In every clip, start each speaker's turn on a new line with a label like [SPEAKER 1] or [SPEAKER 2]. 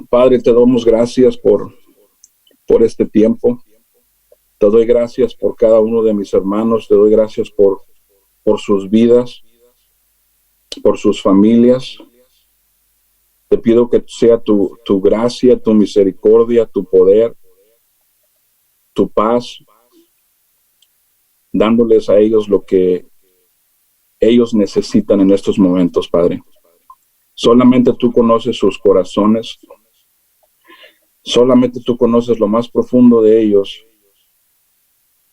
[SPEAKER 1] Padre, te damos gracias por este tiempo. Te doy gracias por cada uno de mis hermanos. Te doy gracias por sus vidas, por sus familias. Te pido que sea tu gracia, tu misericordia, tu poder, tu paz, dándoles a ellos lo que ellos necesitan en estos momentos, Padre. Solamente tú conoces sus corazones. Solamente tú conoces lo más profundo de ellos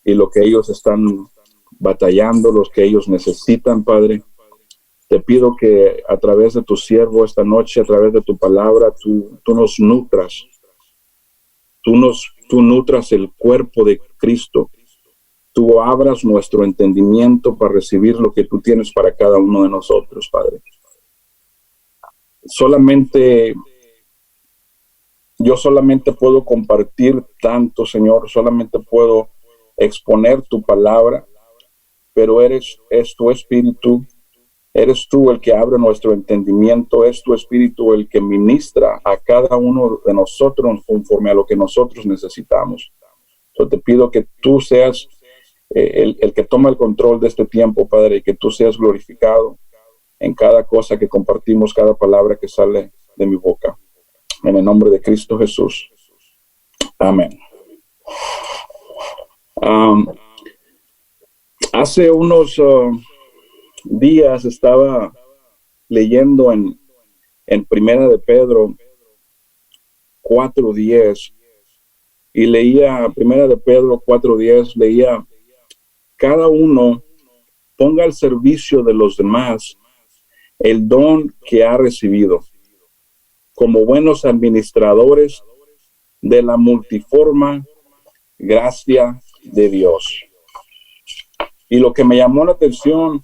[SPEAKER 1] y lo que ellos están batallando, los que ellos necesitan, Padre. Te pido que a través de tu siervo esta noche, a través de tu palabra, tú nos nutras. Tú nutras el cuerpo de Cristo. Tú abras nuestro entendimiento para recibir lo que tú tienes para cada uno de nosotros, Padre. Yo solamente puedo compartir tanto, Señor, solamente puedo exponer tu palabra, pero es tu espíritu, eres tú el que abre nuestro entendimiento, es tu espíritu el que ministra a cada uno de nosotros conforme a lo que nosotros necesitamos. Yo te pido que tú seas el que toma el control de este tiempo, Padre, y que tú seas glorificado en cada cosa que compartimos, cada palabra que sale de mi boca. En el nombre de Cristo Jesús. Amén. Hace unos días estaba leyendo en Primera de Pedro 4:10 y leía Primera de Pedro 4:10, leía: cada uno ponga al servicio de los demás el don que ha recibido, como buenos administradores de la multiforme gracia de Dios. Y lo que me llamó la atención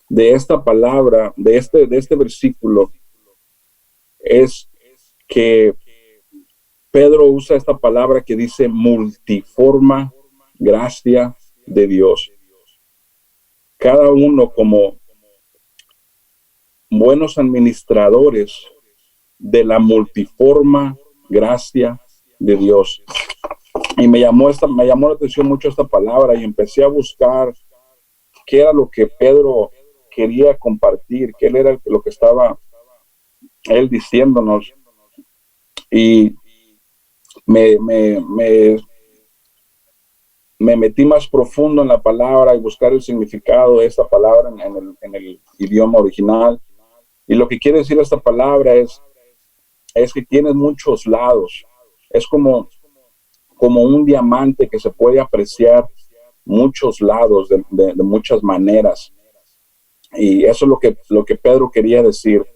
[SPEAKER 1] de esta palabra, de este versículo, es que Pedro usa esta palabra que dice multiforme gracia de Dios. Cada uno como buenos administradores de la multiforme gracia de Dios. Y me llamó la atención mucho esta palabra y empecé a buscar qué era lo que Pedro quería compartir, qué era lo que estaba él diciéndonos. Y me metí más profundo en la palabra y buscar el significado de esta palabra en el idioma original. Y lo que quiere decir esta palabra es que tiene muchos lados. Es como un diamante que se puede apreciar muchos lados de muchas maneras. Y eso es lo que Pedro quería decir.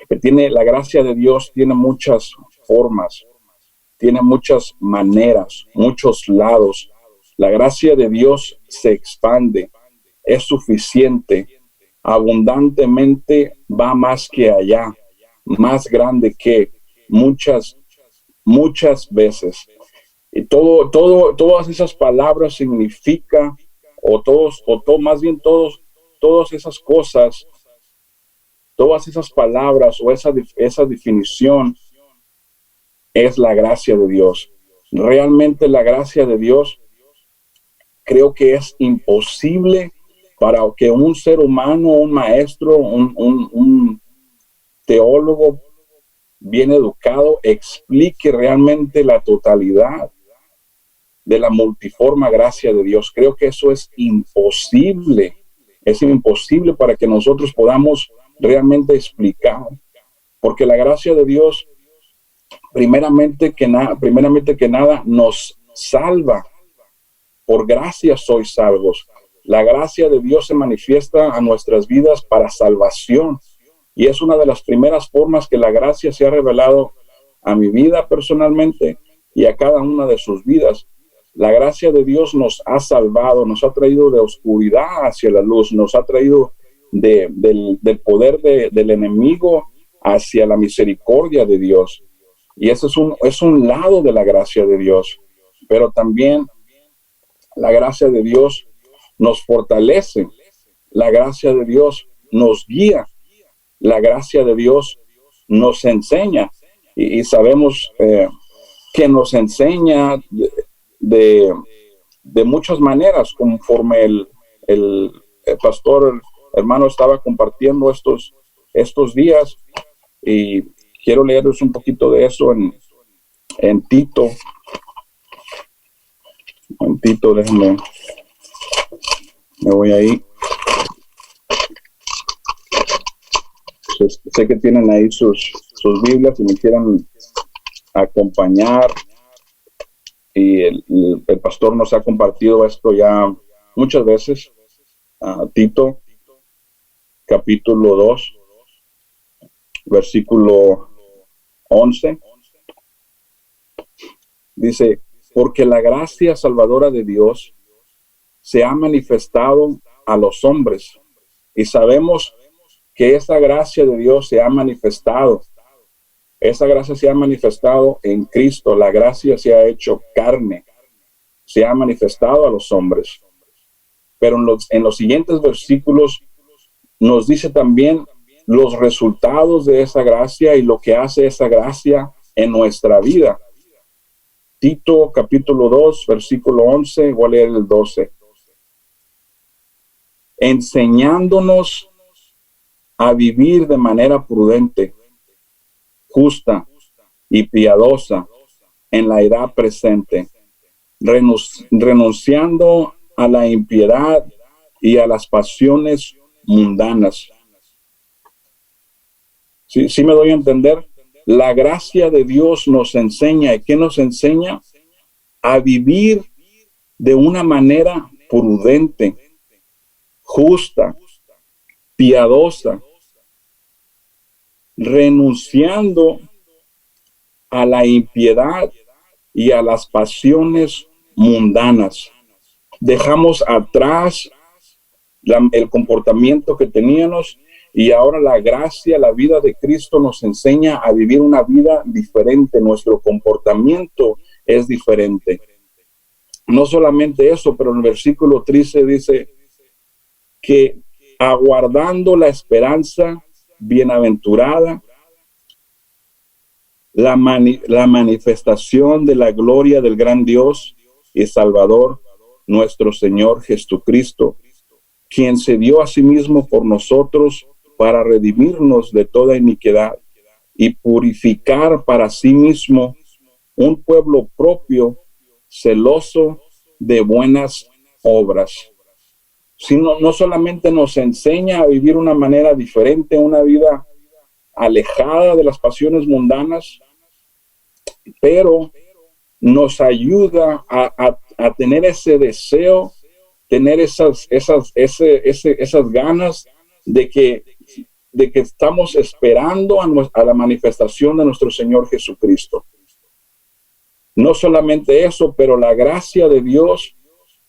[SPEAKER 1] Que la gracia de Dios tiene muchas formas, tiene muchas maneras, muchos lados. La gracia de Dios se expande, es suficiente, abundantemente va más que allá, más grande que muchas veces. Y todas esas palabras significa, todas esas cosas, todas esas palabras o esa definición es la gracia de Dios. Realmente la gracia de Dios, creo que es imposible para que un ser humano, un maestro, un teólogo bien educado explique realmente la totalidad de la multiforme gracia de Dios. Creo que eso es imposible. Es imposible para que nosotros podamos realmente explicar. Porque la gracia de Dios, primeramente que nada, nos salva. Por gracia sois salvos. La gracia de Dios se manifiesta a nuestras vidas para salvación. Y es una de las primeras formas que la gracia se ha revelado a mi vida personalmente y a cada una de sus vidas. La gracia de Dios nos ha salvado, nos ha traído de oscuridad hacia la luz, nos ha traído del poder del enemigo hacia la misericordia de Dios. Y ese es un lado de la gracia de Dios. Pero también la gracia de Dios nos fortalece, la gracia de Dios nos guía, la gracia de Dios nos enseña, y sabemos que nos enseña de muchas maneras, conforme el pastor, el hermano, estaba compartiendo estos días, y quiero leerles un poquito de eso en Tito. En Tito, déjenme, me voy ahí. Sé que tienen ahí sus Biblias y me quieran acompañar, y el pastor nos ha compartido esto ya muchas veces. Tito, capítulo 2, versículo 11, dice: porque la gracia salvadora de Dios se ha manifestado a los hombres, y sabemos que esa gracia de Dios se ha manifestado. Esa gracia se ha manifestado en Cristo. La gracia se ha hecho carne, se ha manifestado a los hombres. Pero en los siguientes versículos nos dice también los resultados de esa gracia y lo que hace esa gracia en nuestra vida. Tito capítulo 2, versículo 11, voy a leer el 12. Enseñándonos a vivir de manera prudente, justa y piadosa en la edad presente, renunciando a la impiedad y a las pasiones mundanas. ¿Sí me doy a entender? La gracia de Dios nos enseña. ¿Y qué nos enseña? A vivir de una manera prudente, justa, piadosa, renunciando a la impiedad y a las pasiones mundanas. Dejamos atrás el comportamiento que teníamos, y ahora la gracia, la vida de Cristo nos enseña a vivir una vida diferente. Nuestro comportamiento es diferente. No solamente eso, pero en el versículo 13 dice que aguardando la esperanza bienaventurada, la manifestación de la gloria del gran Dios y Salvador, nuestro Señor Jesucristo, quien se dio a sí mismo por nosotros para redimirnos de toda iniquidad y purificar para sí mismo un pueblo propio, celoso de buenas obras. Sino, no solamente nos enseña a vivir una manera diferente, una vida alejada de las pasiones mundanas, pero nos ayuda a tener ese deseo, tener esas ganas de que estamos esperando a la manifestación de nuestro Señor Jesucristo. No solamente eso, pero la gracia de Dios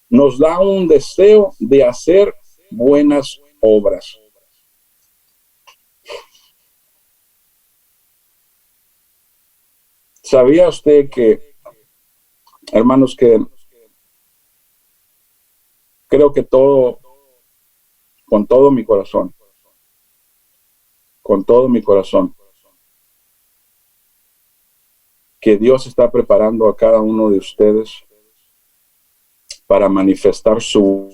[SPEAKER 1] nos da un deseo de hacer buenas obras. ¿Sabía usted que, hermanos, que creo que con todo mi corazón, que Dios está preparando a cada uno de ustedes para manifestar su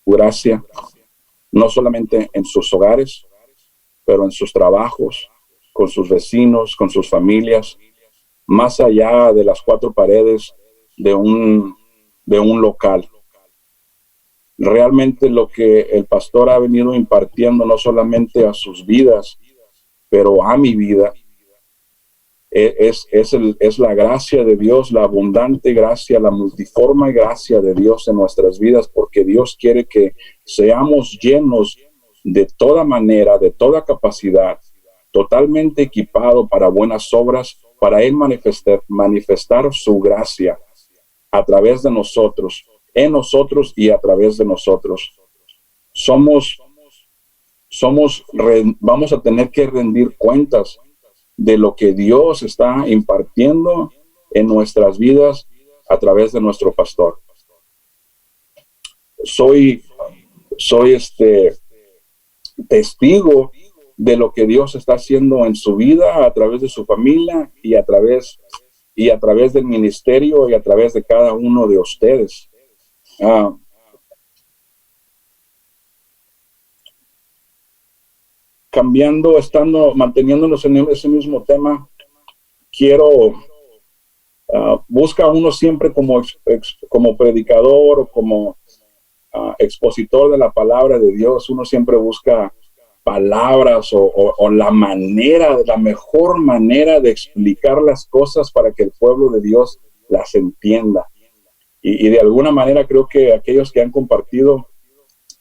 [SPEAKER 1] gracia, no solamente en sus hogares, pero en sus trabajos, con sus vecinos, con sus familias, más allá de las cuatro paredes de un local. Realmente lo que el pastor ha venido impartiendo, no solamente a sus vidas, pero a mi vida, es la gracia de Dios, la abundante gracia, la multiforme gracia de Dios en nuestras vidas, porque Dios quiere que seamos llenos de toda manera, de toda capacidad, totalmente equipado para buenas obras, para Él manifestar su gracia a través de nosotros, en nosotros y a través de nosotros. Vamos a tener que rendir cuentas de lo que Dios está impartiendo en nuestras vidas a través de nuestro pastor. Soy testigo de lo que Dios está haciendo en su vida, a través de su familia y a través del ministerio y a través de cada uno de ustedes. Manteniéndonos en ese mismo tema, busca uno siempre como predicador o como expositor de la palabra de Dios, uno siempre busca palabras o la mejor manera de explicar las cosas para que el pueblo de Dios las entienda. Y de alguna manera creo que aquellos que han compartido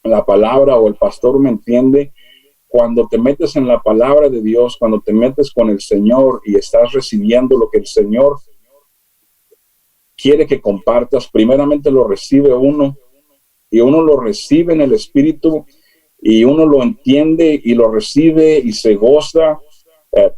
[SPEAKER 1] la palabra o el pastor me entiende, cuando te metes en la palabra de Dios, cuando te metes con el Señor y estás recibiendo lo que el Señor quiere que compartas, primeramente lo recibe uno, y uno lo recibe en el Espíritu, y uno lo entiende y lo recibe y se goza.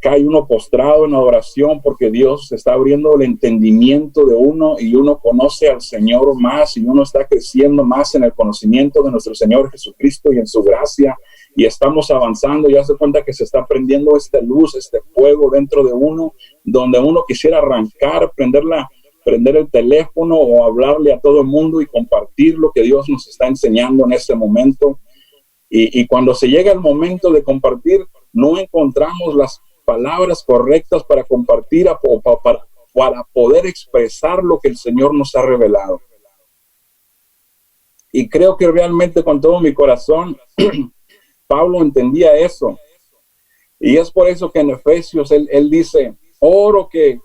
[SPEAKER 1] Cae uno postrado en adoración porque Dios está abriendo el entendimiento de uno y uno conoce al Señor más y uno está creciendo más en el conocimiento de nuestro Señor Jesucristo y en su gracia, y estamos avanzando. Ya se cuenta que se está prendiendo esta luz, este fuego dentro de uno, donde uno quisiera arrancar, prender el teléfono o hablarle a todo el mundo y compartir lo que Dios nos está enseñando en este momento. Y cuando se llega el momento de compartir, no encontramos las palabras correctas para compartir, para poder expresar lo que el Señor nos ha revelado. Y creo que realmente con todo mi corazón, Pablo entendía eso. Y es por eso que en Efesios él dice: oro que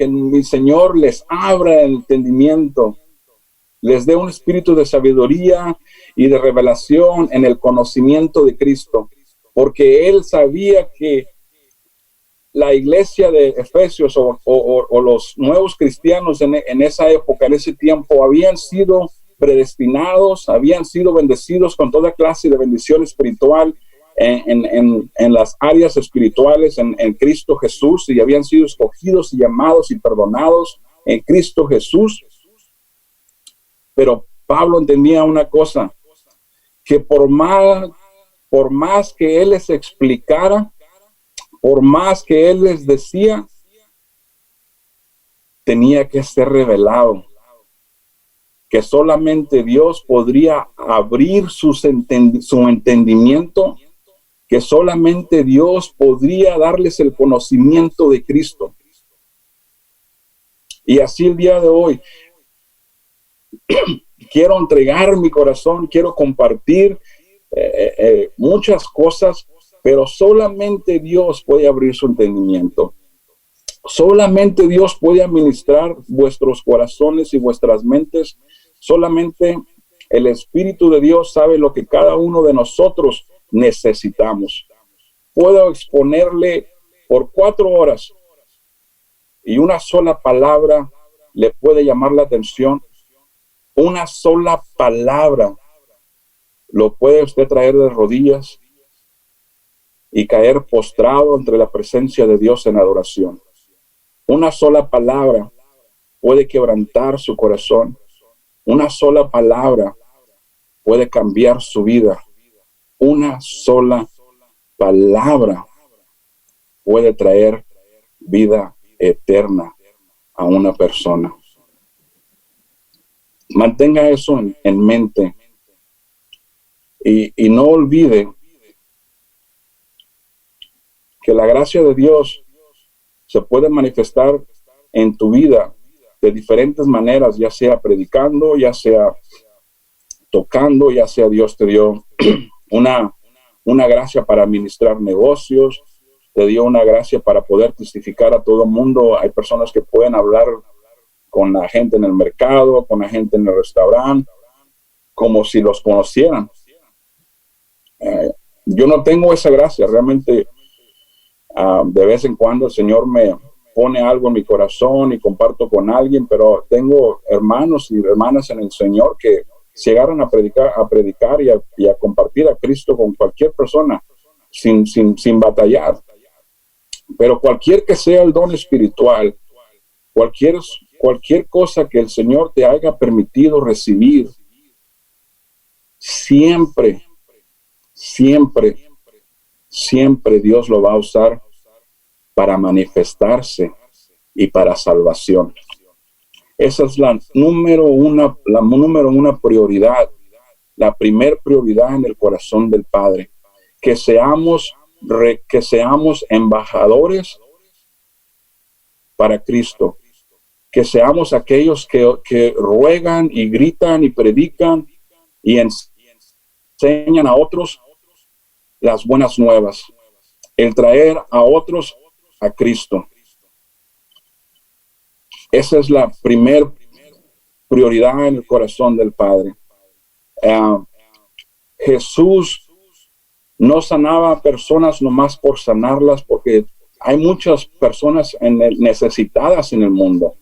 [SPEAKER 1] mi Señor les abra el entendimiento, les dé un espíritu de sabiduría y de revelación en el conocimiento de Cristo, porque él sabía que la iglesia de Efesios o los nuevos cristianos en esa época, en ese tiempo, habían sido predestinados, habían sido bendecidos con toda clase de bendición espiritual en las áreas espirituales en Cristo Jesús, y habían sido escogidos y llamados y perdonados en Cristo Jesús. Pero Pablo entendía una cosa, que por más que él les explicara, por más que él les decía, tenía que ser revelado, que solamente Dios podría abrir su entendimiento, que solamente Dios podría darles el conocimiento de Cristo. Y así el día de hoy, quiero entregar mi corazón, quiero compartir muchas cosas, pero solamente Dios puede abrir su entendimiento. Solamente Dios puede administrar vuestros corazones y vuestras mentes. Solamente el Espíritu de Dios sabe lo que cada uno de nosotros necesitamos. Puedo exponerle por 4 horas y una sola palabra le puede llamar la atención. Una sola palabra lo puede usted traer de rodillas y caer postrado entre la presencia de Dios en adoración. Una sola palabra puede quebrantar su corazón. Una sola palabra puede cambiar su vida. Una sola palabra puede traer vida eterna a una persona. Mantenga eso en mente y no olvide que la gracia de Dios se puede manifestar en tu vida de diferentes maneras, ya sea predicando, ya sea tocando, ya sea Dios te dio una gracia para administrar negocios, te dio una gracia para poder testificar a todo el mundo. Hay personas que pueden hablar con la gente en el mercado, con la gente en el restaurante, como si los conocieran. Yo no tengo esa gracia, realmente. De vez en cuando el Señor me pone algo en mi corazón y comparto con alguien, pero tengo hermanos y hermanas en el Señor que se agarran a predicar y a compartir a Cristo con cualquier persona sin batallar. Pero cualquier que sea el don espiritual, cualquier cosa que el Señor te haya permitido recibir, siempre siempre Dios lo va a usar para manifestarse y para salvación. Esa es la número una prioridad, la primer prioridad en el corazón del Padre, que seamos embajadores para Cristo, que seamos aquellos que ruegan y gritan y predican y enseñan a otros las buenas nuevas, el traer a otros a Cristo. Esa es la primer prioridad en el corazón del Padre. Jesús no sanaba a personas nomás por sanarlas, porque hay muchas personas necesitadas en el mundo.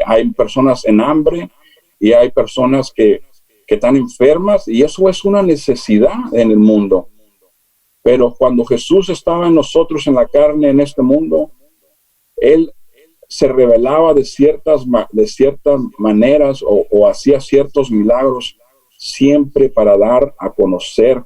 [SPEAKER 1] Hay personas en hambre y hay personas que están enfermas, y eso es una necesidad en el mundo. Pero cuando Jesús estaba en nosotros en la carne, en este mundo, Él se revelaba de ciertas maneras o hacía ciertos milagros, siempre para dar a conocer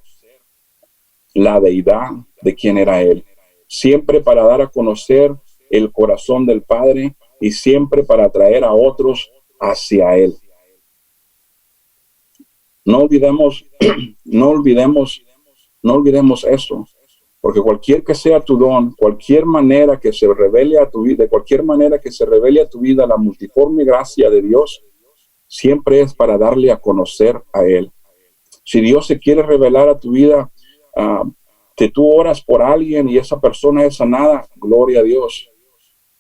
[SPEAKER 1] la deidad de quién era Él, siempre para dar a conocer el corazón del Padre y siempre para atraer a otros hacia Él. No olvidemos eso, porque cualquier que sea tu don, cualquier manera que se revele a tu vida, de cualquier manera que se revele a tu vida la multiforme gracia de Dios, siempre es para darle a conocer a Él. Si Dios se quiere revelar a tu vida, que tú oras por alguien y esa persona es sanada, gloria a Dios.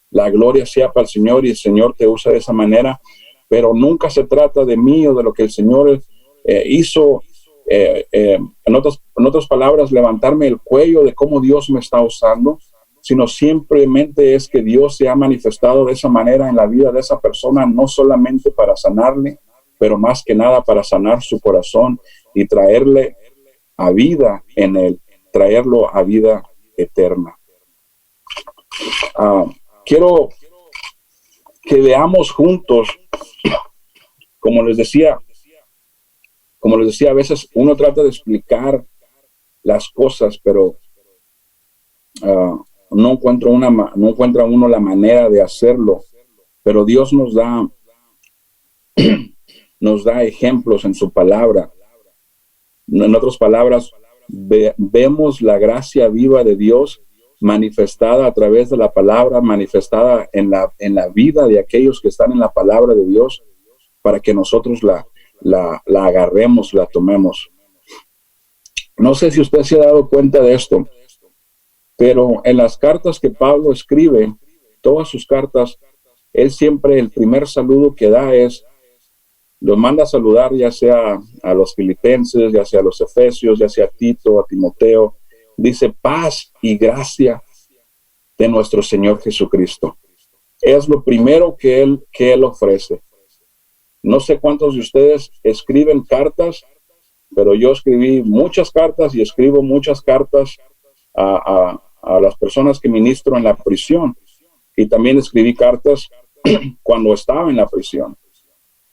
[SPEAKER 1] La gloria sea para el Señor y el Señor te usa de esa manera, pero nunca se trata de mí o de lo que el Señor hizo. En otras palabras, levantarme el cuello de cómo Dios me está usando, sino simplemente es que Dios se ha manifestado de esa manera en la vida de esa persona, no solamente para sanarle, pero más que nada para sanar su corazón y traerle a vida en Él, traerlo a vida eterna. Quiero que veamos juntos, como les decía, a veces uno trata de explicar las cosas, pero no encuentra uno la manera de hacerlo. Pero Dios nos da ejemplos en su palabra. En otras palabras, vemos la gracia viva de Dios manifestada a través de la palabra, manifestada en la vida de aquellos que están en la palabra de Dios, para que nosotros la agarremos, la tomemos. No sé si usted se ha dado cuenta de esto, pero en las cartas que Pablo escribe, todas sus cartas, él siempre el primer saludo que da los manda a saludar, ya sea a los filipenses, ya sea a los efesios, ya sea a Tito, a Timoteo. Dice paz y gracia de nuestro Señor Jesucristo. Es lo primero que él ofrece. No sé cuántos de ustedes escriben cartas, pero yo escribí muchas cartas y escribo muchas cartas a las personas que ministro en la prisión. Y también escribí cartas cuando estaba en la prisión.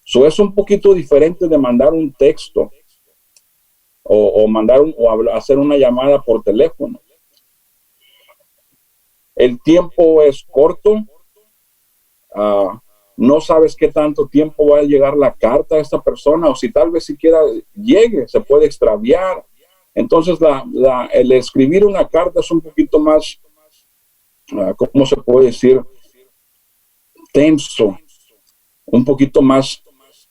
[SPEAKER 1] So es un poquito diferente de mandar un texto o hacer una llamada por teléfono. El tiempo es corto. No sabes qué tanto tiempo va a llegar la carta a esta persona, o si tal vez siquiera llegue, se puede extraviar. Entonces el escribir una carta es un poquito más, ¿cómo se puede decir? Tenso, un poquito más,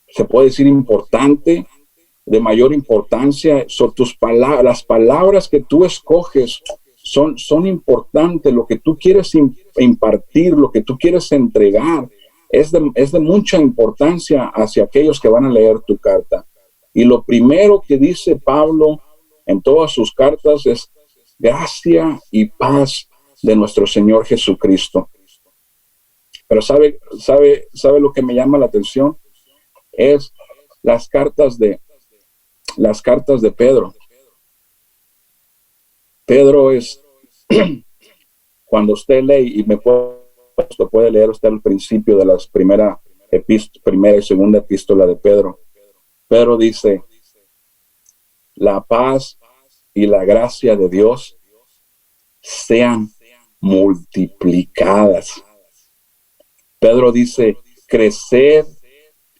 [SPEAKER 1] se puede decir importante, de mayor importancia. Las palabras que tú escoges son importantes. Lo que tú quieres impartir, lo que tú quieres entregar, es de mucha importancia hacia aquellos que van a leer tu carta. Y lo primero que dice Pablo en todas sus cartas es gracia y paz de nuestro Señor Jesucristo. Pero ¿sabe lo que me llama la atención? Es las cartas de Pedro. Pedro es, cuando usted lee, y puede leer usted al principio de las primera y segunda epístola de Pedro. Pedro dice, la paz y la gracia de Dios sean multiplicadas. Pedro dice, crecer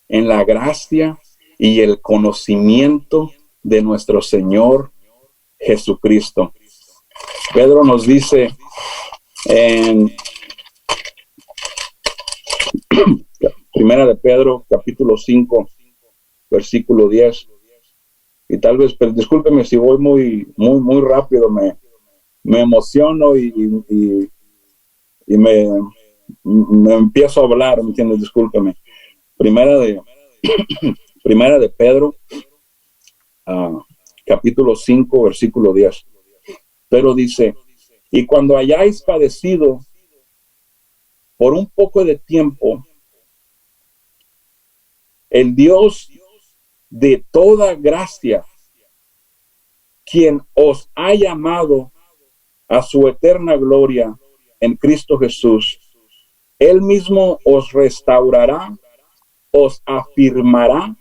[SPEAKER 1] en la gracia y el conocimiento de nuestro Señor Jesucristo. Pedro nos dice en Primera de Pedro, capítulo 5, versículo 10. Y tal vez, pero discúlpeme si voy muy rápido, me emociono y me empiezo a hablar, ¿me entiendes? Discúlpeme. Primera de Pedro, capítulo 5, versículo 10. Pero dice, y cuando hayáis padecido por un poco de tiempo, el Dios de toda gracia, quien os ha llamado a su eterna gloria en Cristo Jesús, Él mismo os restaurará, os afirmará,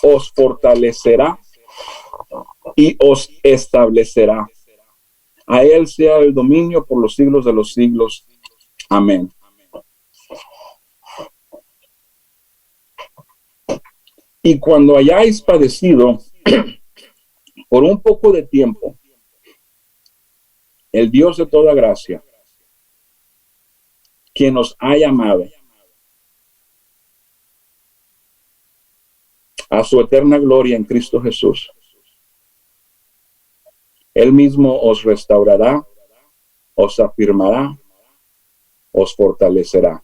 [SPEAKER 1] os fortalecerá y os establecerá. A Él sea el dominio por los siglos de los siglos. Amén. Y cuando hayáis padecido por un poco de tiempo, el Dios de toda gracia, quien nos ha llamado a su eterna gloria en Cristo Jesús, Él mismo os restaurará, os afirmará, os fortalecerá.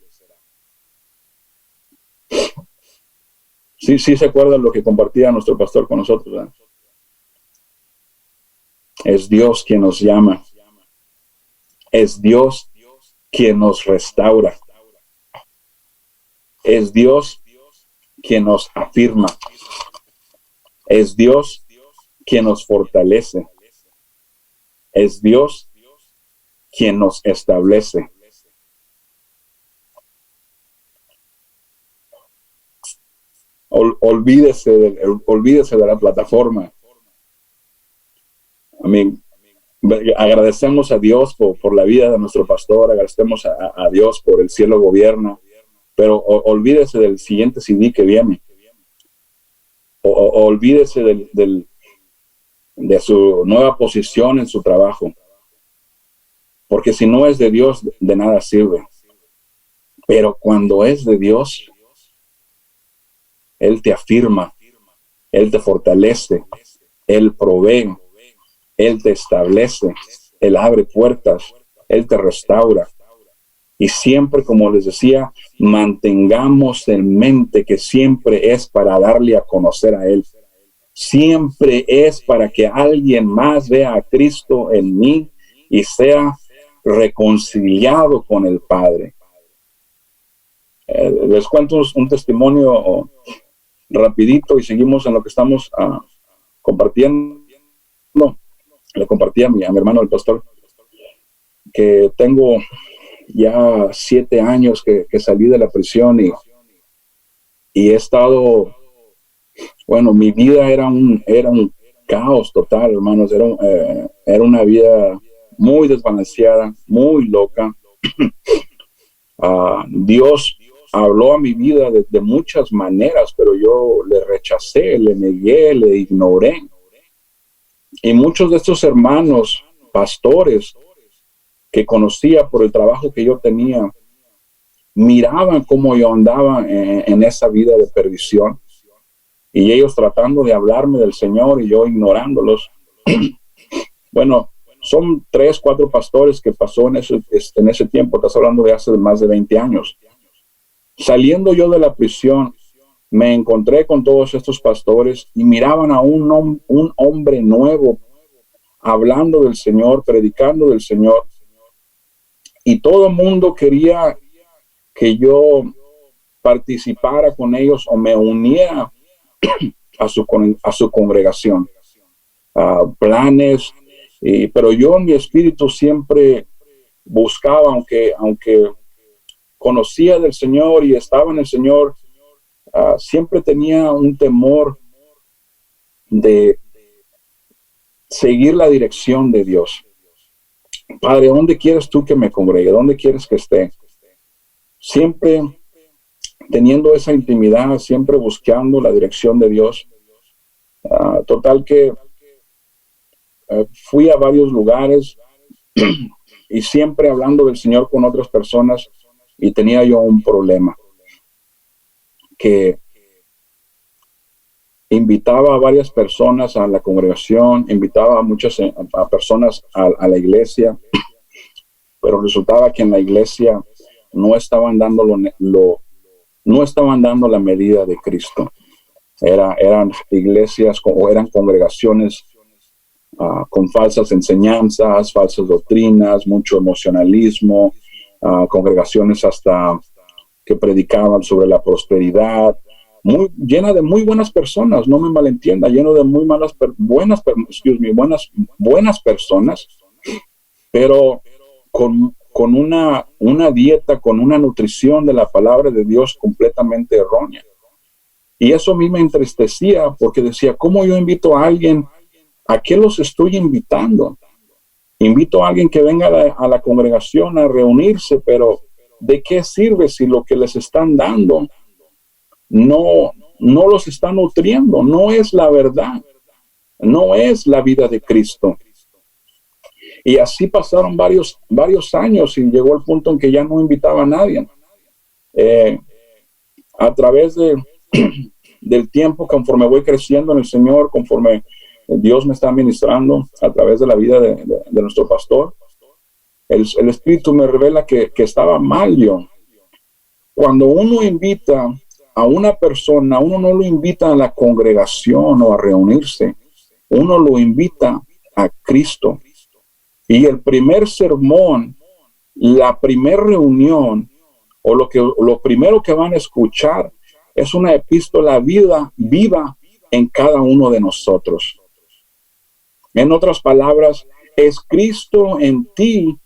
[SPEAKER 1] Sí se acuerdan lo que compartía nuestro pastor con nosotros, ¿verdad? Es Dios quien nos llama. Es Dios quien nos restaura. Es Dios quien nos afirma. Es Dios quien nos fortalece. Es Dios quien nos establece. Olvídese de la plataforma. Amén. Agradecemos a Dios por la vida de nuestro pastor, agradecemos a Dios por el cielo gobierna, pero olvídese del siguiente CD que viene. Olvídese de su nueva posición en su trabajo, porque si no es de Dios, de nada sirve. Pero cuando es de Dios, Él te afirma, Él te fortalece, Él provee, Él te establece, Él abre puertas, Él te restaura. Y siempre, como les decía, mantengamos en mente que siempre es para darle a conocer a Él. Siempre es para que alguien más vea a Cristo en mí y sea reconciliado con el Padre. Les cuento un testimonio rapidito y seguimos en lo que estamos compartiendo. Le compartí a mi hermano el pastor que tengo ya 7 años que salí de la prisión y he estado, bueno, mi vida era un caos total, hermanos. Era una vida muy desbalanceada, muy loca. Dios habló a mi vida de muchas maneras, pero yo le rechacé, le negué, le ignoré. Y muchos de estos hermanos, pastores, que conocía por el trabajo que yo tenía, miraban cómo yo andaba en esa vida de perdición. Y ellos tratando de hablarme del Señor y yo ignorándolos. Bueno, son 3, 4 pastores que pasó en ese tiempo. Estás hablando de hace más de 20 años. Saliendo yo de la prisión, me encontré con todos estos pastores y miraban a un hombre nuevo hablando del Señor, predicando del Señor. Y todo el mundo quería que yo participara con ellos o me uniera a su congregación. Planes, pero yo en mi espíritu siempre buscaba, aunque conocía del Señor y estaba en el Señor, siempre tenía un temor de seguir la dirección de Dios. Padre, ¿dónde quieres tú que me congregue? ¿Dónde quieres que esté? Siempre teniendo esa intimidad, siempre buscando la dirección de Dios. Total que fui a varios lugares y siempre hablando del Señor con otras personas, y tenía yo un problema, que invitaba a varias personas a la congregación, invitaba a muchas a personas a la iglesia, pero resultaba que en la iglesia no estaban dando no estaban dando la medida de Cristo. Eran iglesias o eran congregaciones con falsas enseñanzas, falsas doctrinas, mucho emocionalismo, congregaciones hasta que predicaban sobre la prosperidad, llena de muy buenas personas, no me malentienda, lleno de muy buenas personas, pero con una dieta, con una nutrición de la palabra de Dios completamente errónea. Y eso a mí me entristecía, porque decía, ¿cómo yo invito a alguien? ¿A qué los estoy invitando? Invito a alguien que venga a la congregación a reunirse, pero ¿de qué sirve si lo que les están dando no los está nutriendo? No es la verdad, no es la vida de Cristo. Y así pasaron varios años y llegó el punto en que ya no invitaba a nadie. A través del tiempo, conforme voy creciendo en el Señor, conforme Dios me está ministrando a través de la vida de nuestro pastor, el Espíritu me revela que estaba mal yo. Cuando uno invita a una persona, uno no lo invita a la congregación o a reunirse, uno lo invita a Cristo. Y el primer sermón, la primera reunión, o lo primero que van a escuchar es una epístola viva en cada uno de nosotros. En otras palabras, es Cristo en ti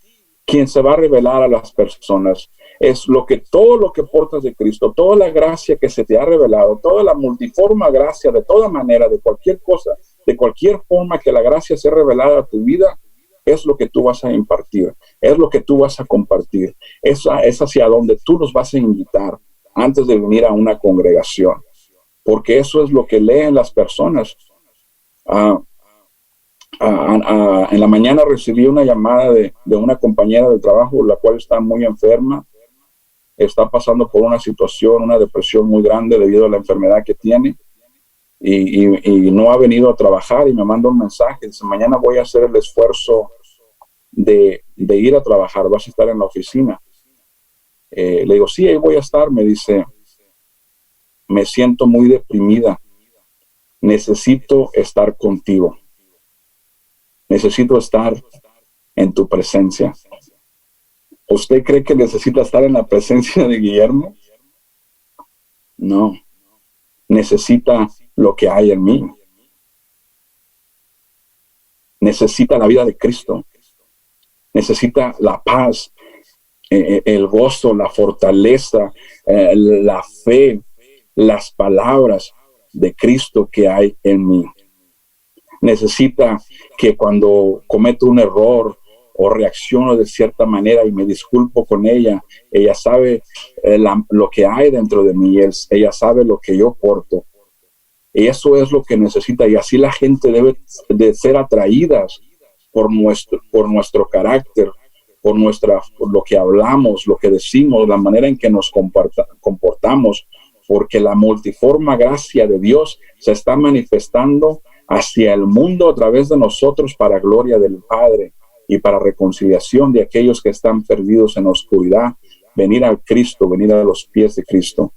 [SPEAKER 1] quien se va a revelar a las personas. Es todo lo que portas de Cristo, toda la gracia que se te ha revelado, toda la multiforme gracia, de toda manera, de cualquier cosa, de cualquier forma que la gracia sea revelada a tu vida, es lo que tú vas a impartir, es lo que tú vas a compartir, es hacia donde tú los vas a invitar antes de venir a una congregación, porque eso es lo que leen las personas. En la mañana recibí una llamada de una compañera de trabajo, la cual está muy enferma, está pasando por una situación, una depresión muy grande debido a la enfermedad que tiene, y no ha venido a trabajar, y me manda un mensaje, dice, mañana voy a hacer el esfuerzo de ir a trabajar, vas a estar en la oficina. Le digo, sí, ahí voy a estar. Me dice, me siento muy deprimida, necesito estar contigo, necesito estar en tu presencia. ¿Usted cree que necesita estar en la presencia de Guillermo? No, necesita lo que hay en mí. Necesita la vida de Cristo. Necesita la paz, el gozo, la fortaleza, la fe, las palabras de Cristo que hay en mí. Necesita que cuando cometo un error o reacciono de cierta manera y me disculpo con ella sabe lo que hay dentro de mí, ella sabe lo que yo porto. Y eso es lo que necesita, y así la gente debe de ser atraídas por nuestro carácter, por lo que hablamos, lo que decimos, la manera en que nos comportamos, porque la multiforme gracia de Dios se está manifestando hacia el mundo a través de nosotros para gloria del Padre y para reconciliación de aquellos que están perdidos en la oscuridad, venir al Cristo, venir a los pies de Cristo.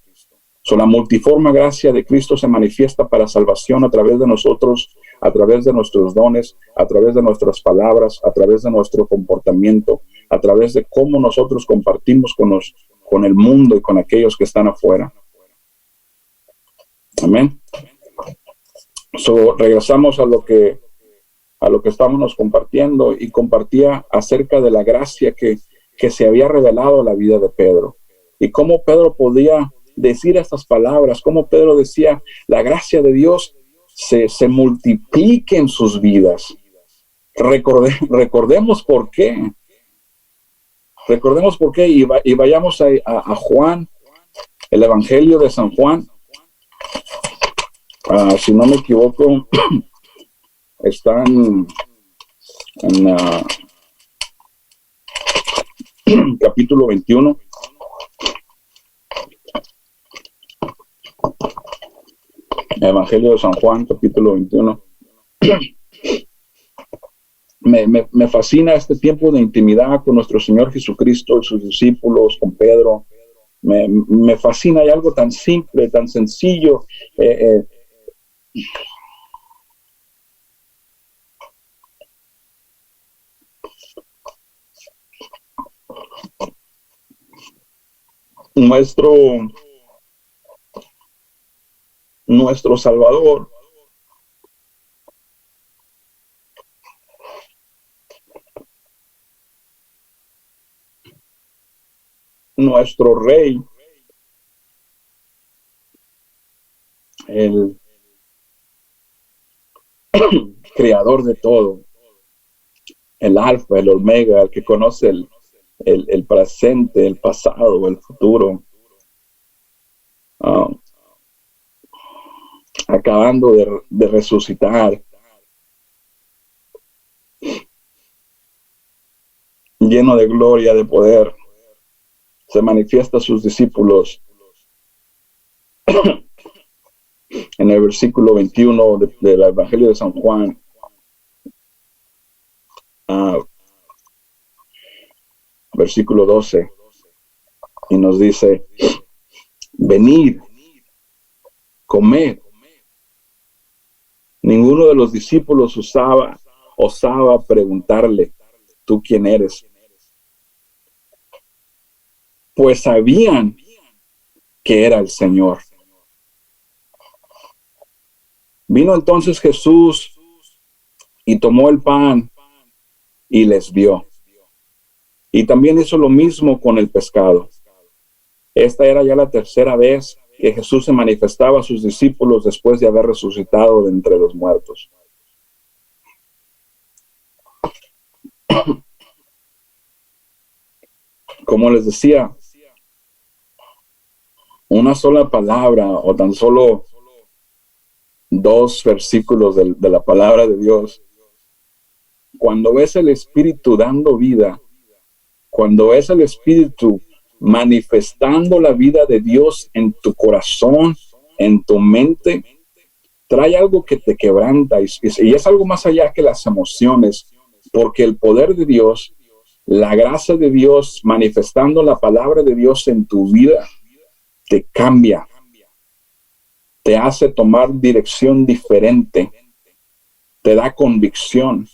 [SPEAKER 1] La multiforme gracia de Cristo se manifiesta para salvación a través de nosotros, a través de nuestros dones, a través de nuestras palabras, a través de nuestro comportamiento, a través de cómo nosotros compartimos con el mundo y con aquellos que están afuera. Amén. Regresamos a lo que estábamos compartiendo, y compartía acerca de la gracia que se había revelado a la vida de Pedro, y cómo Pedro podía decir estas palabras, cómo Pedro decía, la gracia de Dios se multiplique en sus vidas, Recordemos por qué. Recordemos por qué y vayamos a Juan, el Evangelio de San Juan. Si no me equivoco, está en capítulo 21. Evangelio de San Juan, capítulo 21. Me fascina este tiempo de intimidad con nuestro Señor Jesucristo y sus discípulos, con Pedro. Me fascina, hay algo tan simple, tan sencillo. Nuestro Salvador nuestro Rey, el creador de todo, el Alfa, el Omega, el que conoce el presente, el pasado, el futuro, acabando de resucitar, lleno de gloria, de poder, se manifiesta a sus discípulos en el versículo 21 del Evangelio de San Juan. Versículo 12, y nos dice: venid, comed. Ninguno de los discípulos osaba preguntarle: ¿tú quién eres? Pues sabían que era el Señor. Vino entonces Jesús y tomó el pan y les dio. Y también hizo lo mismo con el pescado. Esta era ya la tercera vez que Jesús se manifestaba a sus discípulos después de haber resucitado de entre los muertos. Como les decía, una sola palabra o tan solo 2 versículos de la palabra de Dios, cuando ves el Espíritu dando vida, cuando ves el Espíritu manifestando la vida de Dios en tu corazón, en tu mente, trae algo que te quebranta y es algo más allá que las emociones, porque el poder de Dios, la gracia de Dios manifestando la palabra de Dios en tu vida, te cambia, te hace tomar dirección diferente, te da convicción,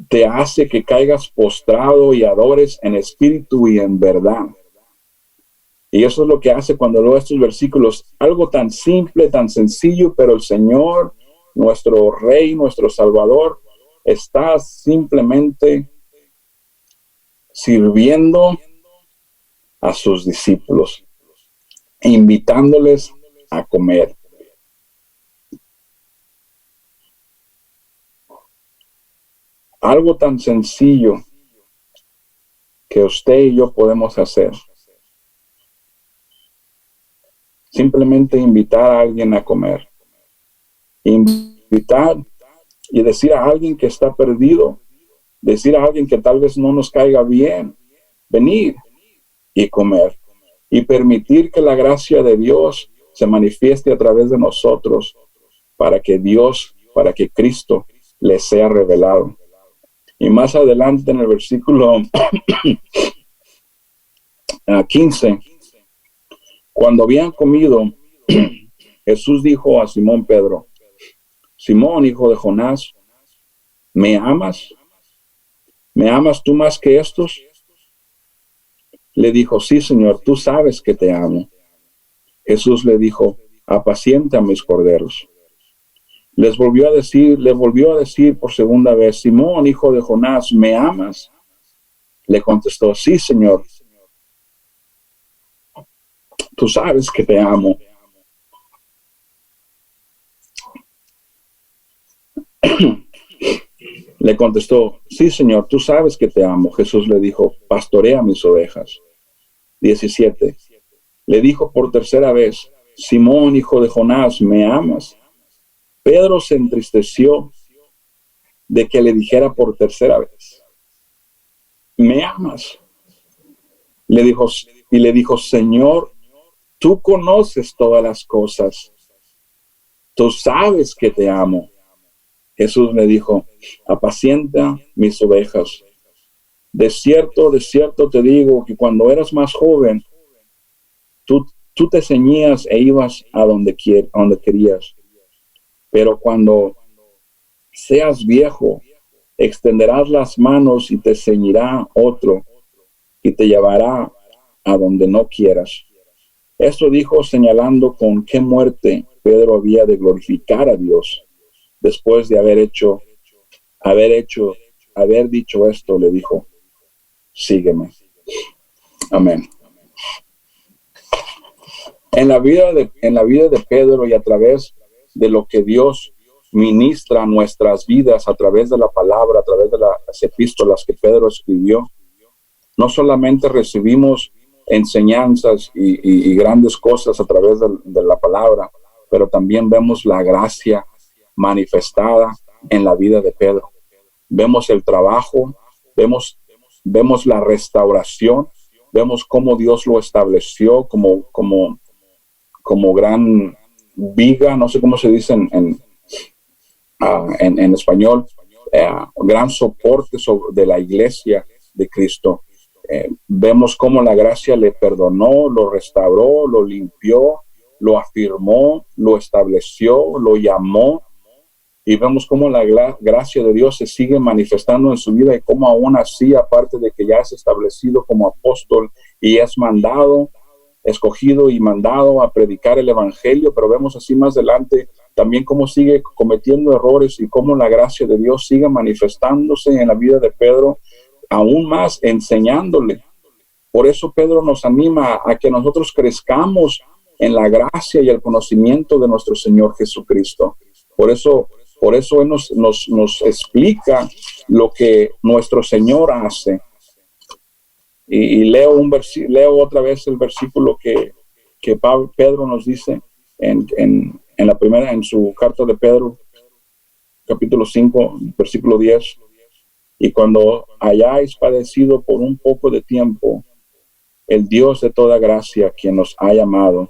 [SPEAKER 1] te hace que caigas postrado y adores en espíritu y en verdad. Y eso es lo que hace cuando leo estos versículos, algo tan simple, tan sencillo, pero el Señor, nuestro Rey, nuestro Salvador, está simplemente sirviendo a sus discípulos, invitándoles a comer. Algo tan sencillo que usted y yo podemos hacer. Simplemente invitar a alguien a comer. Invitar y decir a alguien que está perdido, decir a alguien que tal vez no nos caiga bien, venir y comer. Y permitir que la gracia de Dios se manifieste a través de nosotros para que Cristo les sea revelado. Y más adelante en el versículo 15, cuando habían comido, Jesús dijo a Simón Pedro: Simón, hijo de Jonás, ¿me amas? ¿Me amas tú más que estos? Le dijo: sí, Señor, tú sabes que te amo. Jesús le dijo: apacienta mis corderos. Le volvió a decir por segunda vez: Simón, hijo de Jonás, ¿me amas? Le contestó: sí, Señor, tú sabes que te amo. Le contestó, sí, Señor, tú sabes que te amo. Jesús le dijo, pastorea mis ovejas. 17. Le dijo por tercera vez, Simón, hijo de Jonás, ¿me amas? Pedro se entristeció de que le dijera por tercera vez, ¿me amas? Le dijo, Señor, tú conoces todas las cosas. Tú sabes que te amo. Jesús le dijo, apacienta mis ovejas. De cierto te digo que cuando eras más joven, tú te ceñías e ibas a donde querías. Pero cuando seas viejo, extenderás las manos y te ceñirá otro y te llevará a donde no quieras. Esto dijo señalando con qué muerte Pedro había de glorificar a Dios. Después de haber dicho esto, le dijo, sígueme. Amén. En la vida de Pedro y a través de lo que Dios ministra a nuestras vidas, a través de la palabra, a través de las epístolas que Pedro escribió, no solamente recibimos enseñanzas y grandes cosas a través de la palabra, pero también vemos la gracia manifestada en la vida de Pedro. Vemos el trabajo, vemos la restauración, vemos cómo Dios lo estableció como gran viga, no sé cómo se dice en español, gran soporte de la iglesia de Cristo. Vemos cómo la gracia le perdonó, lo restauró, lo limpió, lo afirmó, lo estableció, lo llamó, y vemos cómo la gracia de Dios se sigue manifestando en su vida y cómo aún así, aparte de que ya es establecido como apóstol y es escogido y mandado a predicar el evangelio, pero vemos así más adelante también cómo sigue cometiendo errores y cómo la gracia de Dios sigue manifestándose en la vida de Pedro, aún más enseñándole. Por eso Pedro nos anima a que nosotros crezcamos en la gracia y el conocimiento de nuestro Señor Jesucristo. Por eso Él nos explica lo que nuestro Señor hace. Y leo otra vez el versículo que Pedro nos dice en su carta de Pedro, capítulo 5, versículo 10. Y cuando hayáis padecido por un poco de tiempo, el Dios de toda gracia, quien nos ha llamado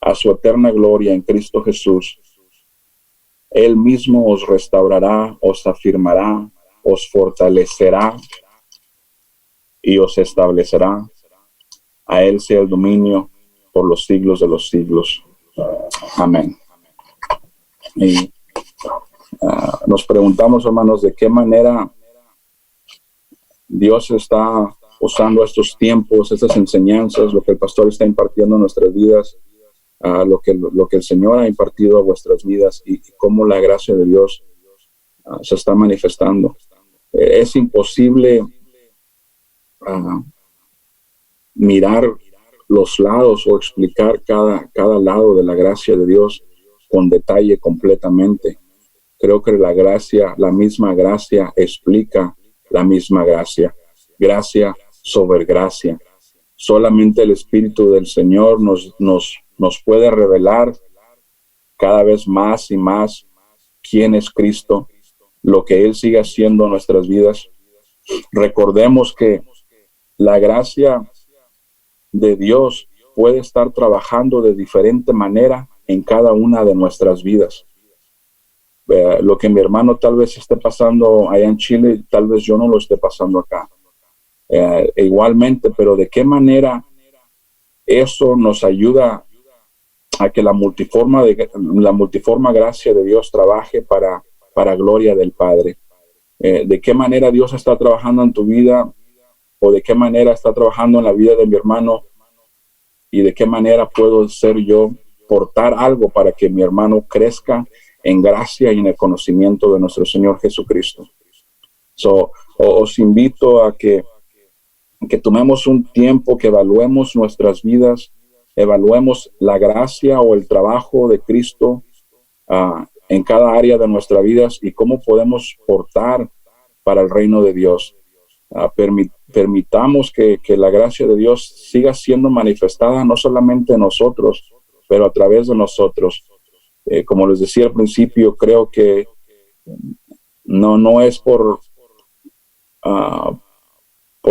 [SPEAKER 1] a su eterna gloria en Cristo Jesús, Él mismo os restaurará, os afirmará, os fortalecerá y os establecerá. A Él sea el dominio por los siglos de los siglos. Amén. Y nos preguntamos, hermanos, de qué manera Dios está usando estos tiempos, estas enseñanzas, lo que el pastor está impartiendo en nuestras vidas, lo que el Señor ha impartido a vuestras vidas y cómo la gracia de Dios se está manifestando. Es imposible mirar los lados o explicar cada lado de la gracia de Dios con detalle completamente. Creo que la misma gracia explica la misma gracia. Gracia sobre gracia. Solamente el Espíritu del Señor nos puede revelar cada vez más y más quién es Cristo, lo que Él sigue haciendo en nuestras vidas. Recordemos que la gracia de Dios puede estar trabajando de diferente manera en cada una de nuestras vidas. Lo que mi hermano tal vez esté pasando allá en Chile, tal vez yo no lo esté pasando acá. Igualmente, pero de qué manera eso nos ayuda a que la multiforme gracia de Dios trabaje para gloria del Padre. De qué manera Dios está trabajando en tu vida, o de qué manera está trabajando en la vida de mi hermano, y de qué manera puedo ser yo portar algo para que mi hermano crezca en gracia y en el conocimiento de nuestro Señor Jesucristo. Os invito a que tomemos un tiempo, que evaluemos nuestras vidas, evaluemos la gracia o el trabajo de Cristo en cada área de nuestras vidas y cómo podemos portar para el reino de Dios. Permitamos que la gracia de Dios siga siendo manifestada no solamente en nosotros, pero a través de nosotros. Como les decía al principio, creo que no es por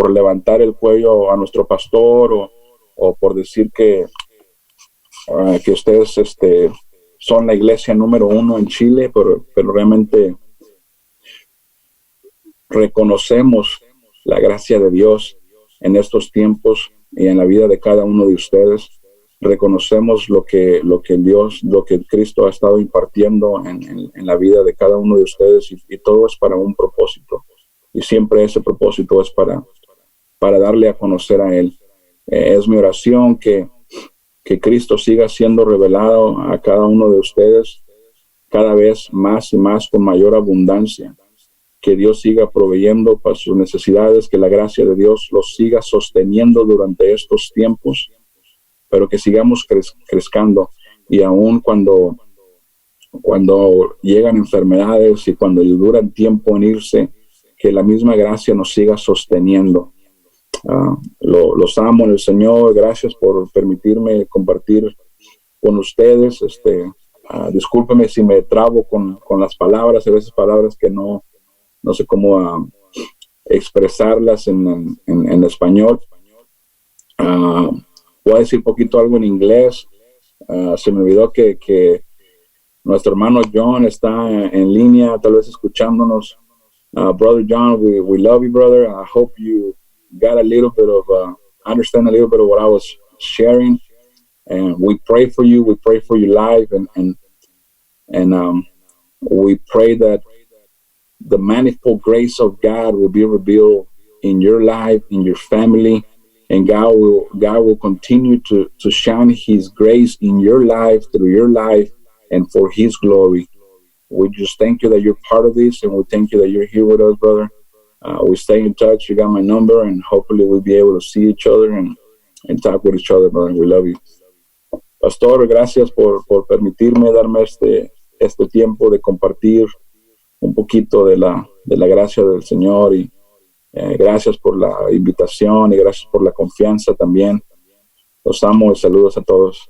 [SPEAKER 1] levantar el cuello a nuestro pastor o por decir que ustedes son la iglesia número 1 en Chile, pero realmente reconocemos la gracia de Dios en estos tiempos y en la vida de cada uno de ustedes. Reconocemos lo que Cristo ha estado impartiendo en la vida de cada uno de ustedes y todo es para un propósito. Y siempre ese propósito es para darle a conocer a Él. Es mi oración que Cristo siga siendo revelado a cada uno de ustedes cada vez más y más con mayor abundancia. Que Dios siga proveyendo para sus necesidades, que la gracia de Dios los siga sosteniendo durante estos tiempos, pero que sigamos crezcando y aún cuando llegan enfermedades y cuando duran tiempo en irse, que la misma gracia nos siga sosteniendo. Los amo en el Señor. Gracias por permitirme compartir con ustedes. Discúlpeme si me trabo con las palabras, a veces palabras que no sé cómo expresarlas en español. Voy a decir poquito algo en inglés. Se me olvidó que nuestro hermano John está en línea, tal vez escuchándonos. Brother John, we love you, brother. I hope you got a little bit of, understand a little bit of what I was sharing. And we pray for you. We pray for your life. And we pray that the manifold grace of God will be revealed in your life, in your family, and God will continue to shine His grace in your life, through your life, and for His glory. We just thank you that you're part of this, and we thank you that you're here with us, brother. We stay in touch. You got my number, and hopefully we'll be able to see each other and talk with each other, brother. We love you. Pastor, gracias por permitirme darme este tiempo de compartir un poquito de la gracia del Señor y gracias por la invitación y gracias por la confianza también. Los amo y saludos a todos.